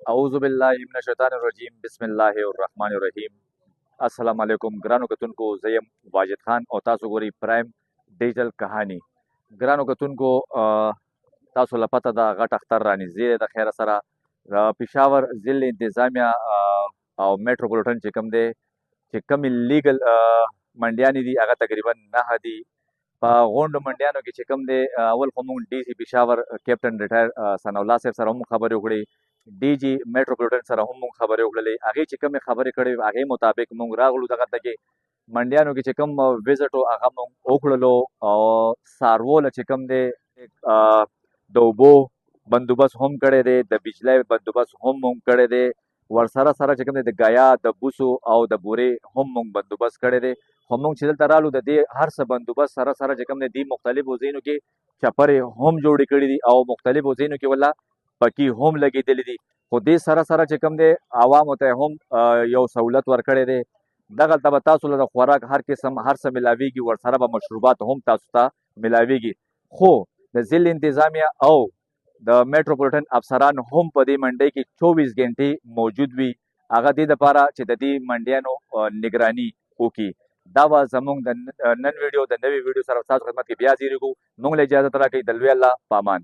اعوذ بالله من الشیطان الرجیم بسم الله الرحمن الرحیم. السلام علیکم ګرانو کتونکو، زیم واجد خان او تاسو ګوري پرایم ډیجیټل کہانی. ګرانو کتونکو، تاسو لپاره دا غټ اختر رانیږي د خیر سره د پېښور ضلع انتظامیه او میټروپولیټن چې کوم دی چې کوم لیګل منډیانې دي هغه تقریبا 9 دي. په غونډو منډیانو کې چې کوم دی اول خو موږ ډي سي پېښور کیپټن ریټایر ثناء الله صاحب سره هم خبرې وکړې، ډي جي میټروپولیټن سره هم موږ خبرې وکړلې. هغې چې کومې خبرې کړې هغې مطابق موږ راغلو دغه ته کې منډیانو کې چې کوم وزټ و هغه موږ وکړلو او څاروو چې کوم دی د اوبو بندوبست هم کړی دی، د بجلی بندوبست هم موږ کړی دی، ورسره سره چې کوم دی د ګیا د بوسو او د بورې هم موږ بندوبست کړی دی. خو موږ چې دلته رالو د دې هر څه بندوبست سره سره چې کوم دی دې مختلفو ځایونو کې چپرې هم جوړې کړي دي او مختلفو ځایونو کې ولا پکې هم لګېدلې دي. خو دې سره سره چې کوم دی عوامو ته هم یو سہولت ورکړی دی. دغلته به تاسو له د خوراک هر قسم هر څه ملاویږي، ورسره به مشروبات هم تاسو ته ملاویږي. خو د ضلع انتظامیه او د میټروپولیټن افسران هم په دې منډۍ کې 24 غنټې موجود وي، هغه دې دپاره چې د دې منډیانو نگراني وکړي. دا به زموږ د نن ویډیو د نوې ویډیو سره تاسو خدمت کې بیا حاضرېږو. موږ له اجازت راکوئ. د لوی الله په امان.